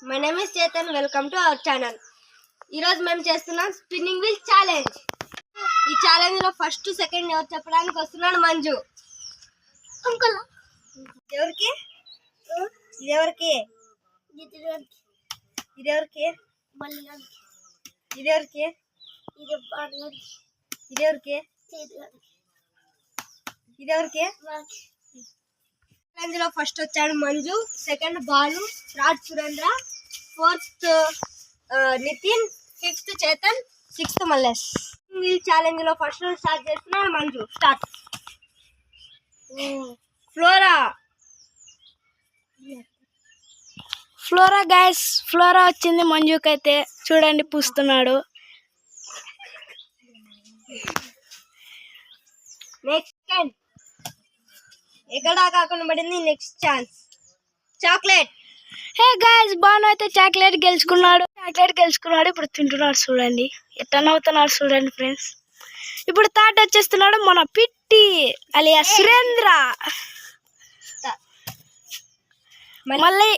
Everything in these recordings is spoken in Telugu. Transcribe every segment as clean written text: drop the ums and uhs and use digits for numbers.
My name is Chetan. Welcome to our channel. ఈరోజు మేము చేస్తున్నాం స్పిన్నింగ్ వీల్ ఛాలెంజ్. ఈ ఛాలెంజ్ లో ఫస్ట్ సెకండ్ ఎవరు చెప్పడానికి వస్తున్నాడు? మంజు. ఎవరికి ఇది ఎవరికి ఇది ఎవరికి ఇది ఎవరికి ఇది ఎవరికి ఇది ఎవరికి? ఛాలెంజ్ లో ఫస్ట్ వచ్చాడు Manju, second Balu, third Surendra, fourth Nitin, fifth Chetan, sixth Mallesh. ఈ ఛాలెంజ్ లో ఫస్ట్ స్టార్ట్ చేస్తున్నాడు మంజు. స్టార్ట్. ఫ్లోరా గైస్, ఫ్లోరా వచ్చింది మంజుకైతే. చూడండి పూస్తున్నాడు. నెక్స్ట్ సెకండ్ ఎక్కడ కాకుండా పడింది. Next chance chocolate. Hey guys, Bhanu అయితే చాక్లెట్ గెలుచుకున్నాడు. ఇప్పుడు తింటున్నాడు. చూడండి ఎట్లా నవ్వుతున్నాడు చూడండి ఫ్రెండ్స్. ఇప్పుడు థర్డ్ వచ్చేస్తున్నాడు మన పిట్టి అలియా సురేంద్ర. మళ్ళీ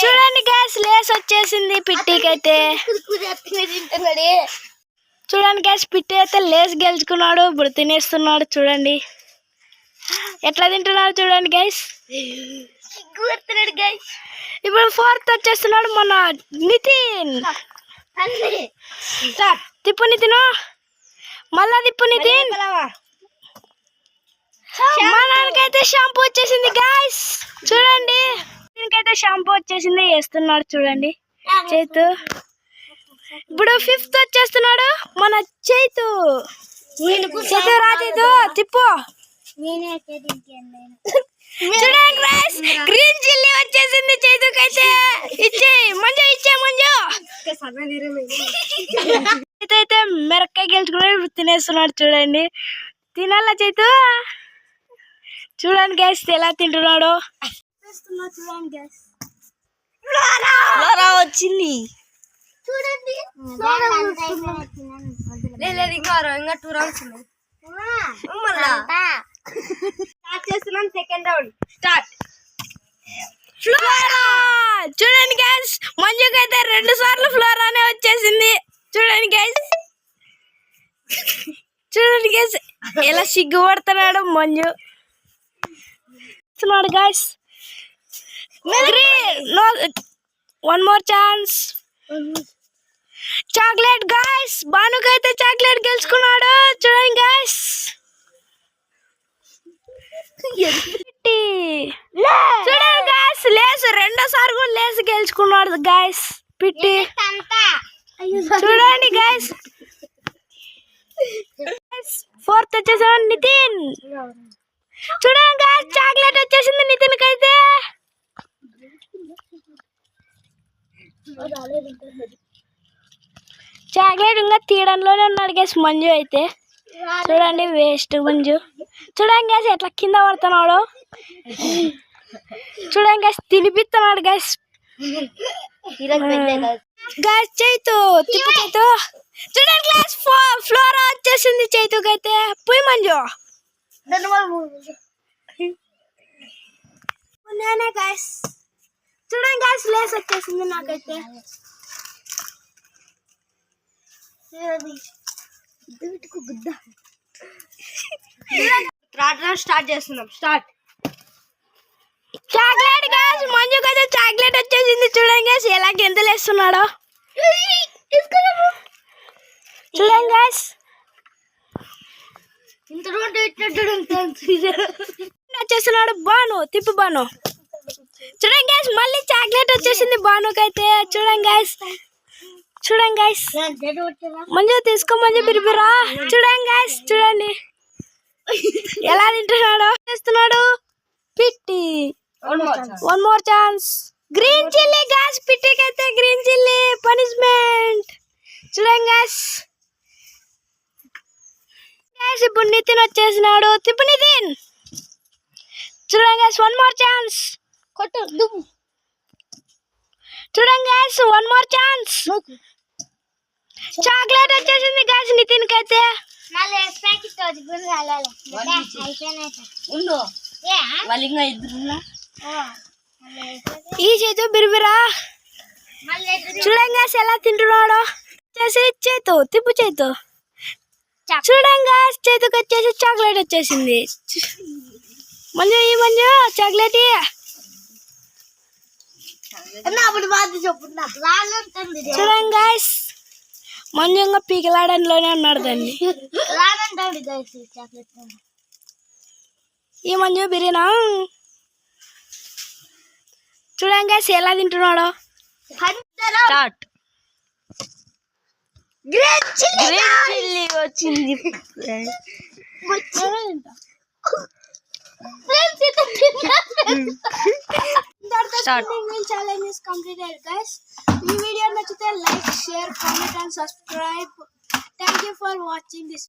చూడండి గైస్, లేస్ వచ్చేసింది పిట్టికైతే. చూడండి గైస్, పిట్టి అయితే లేస్ గెలుచుకున్నాడు. ఇప్పుడు తినేస్తున్నాడు. చూడండి ఎట్లా తింటున్నాడు చూడండి గైస్. ఇప్పుడు ఫోర్త్ వచ్చేస్తున్నాడు మన నితిన్. తిప్పు నితిన్, మళ్ళా తిప్పు నితిన్. మనకైతే షాంపూ వచ్చేసింది గైస్. చూడండి దీనికైతే షాంపూ వచ్చేసింది. వేస్తున్నాడు చూడండి చైతు. ఇప్పుడు ఫిఫ్త్ వచ్చేస్తున్నాడు మన చైతు. రాజు తిప్పు. చూడండి గైస్, గ్రీన్ చిల్లీ వచ్చేసింది చైతుకైతే. ఇచ్చే మంజు, ఇచ్చే మంజు. అయితే మిరక్కాయ గెలుచుకున్నాడు. తినేస్తున్నాడు చూడండి. తినాలా చైతు? చూడండి గైస్ ఎలా తింటున్నాడు. చూడండి గైస్, ఫ్లోరా వచ్చింది. చూడండి లేదు ఇంకా 2 రౌండ్స్ ఉన్నాయి. స్టార్ట్ చేస్తున్నాం. Second round start. ఫ్లోరా. చూడండి గైస్, మంజుకైతే 2 సార్లు ఫ్లోరానే వచ్చేసింది. చూడండి గైస్, చూడండి గైస్ ఎలా సిగ్గుపడుతున్నాడు Manju. Guys one more chance. Chocolate guys, బానుకైతే చాక్లెట్ గెలుచుకున్నాడు. చూడండి గైస్, చూడండి గైస్ లేస్ 2వ సారి కూడా లేస్ గెలుచుకున్నాడు గైస్ పిట్టి. చూడండి గైస్, ఫోర్త్ వచ్చేసాడు నితిన్. చూడండి గైస్, చాక్లెట్ వచ్చేసింది నితిన్ కైతే. చాక్లెట్ ఇంకా తీయడంలోనే ఉన్నాడు గైస్ మంజు అయితే. చూడండి వేస్ట్ మంజు. చూడండి గైస్ ఎట్లా కింద పడుతున్నాడు. చూడండి గైస్ తినిపిస్తున్నాడు గైస్. గైస్ చైతు తిప్పు చైతు. చూడండి గైస్, ఫ్లోరా వచ్చేసింది చైతుకైతే. పోయి మంజు. నేనే గైస్. చూడండి గైస్ లేస్ వచ్చేసింది నాకైతే. థర్డ్ రౌండ్ స్టార్ట్ చేస్తున్నాం. స్టార్ట్. చాక్లెట్ గైస్, మంజుకైతే చాక్లెట్ వచ్చేసింది. చూడండి గైస్ ఎలా గెంతులు వేస్తున్నాడో. చూడండి గైస్, వచ్చేస్తున్నాడు బాను. తిప్పు బాను. చూడండి గైస్, మళ్ళీ చాక్లెట్ వచ్చేసింది బానుకైతే. చూడండి గైస్, చూడండి గైస్ మంజు తీసుకో మంజు బిరిబిరా. చూడండి గైస్, చూడండి ఎలా తింటున్నాడో. చేస్తున్నాడు Pitti. One more chance. Green chilli guys, పిట్టికైతే గ్రీన్ చిల్లీ పనిష్మెంట్. చూడండి గైస్, ఇప్పుడు నితిన్ వచ్చేసినాడు. తిప్పు నితిన్. చూడండి గైస్, వన్ మోర్ ఛాన్స్. చూడండి guys, one more chance. Chocolate వచ్చేసింది గైస్ నితిన్ కైతే. ఈ చేతు బిరిబిరా చూడంగా ఎలా తింటున్నాడు చేసి చేతు తిప్పు చేతు చూడంగా చేతుకు వచ్చేసి చాక్లెట్ వచ్చేసింది మంజు ఈ మంజు చాక్లెట్ చూడంగా మంజు ఇంకా పీకలాడంలోనే ఉన్నాడు దాన్ని ఈ మంజు బిర్యానా చూడంగా ఎలా తింటున్నాడు స్టార్ట్ గ్రీన్ చిల్లీ వచ్చింది ఛాలెంజ్ ఇస్ కంప్లీటెడ్ గైస్ ఈ వీడియో నచ్చితే like share comment and subscribe thank you for watching this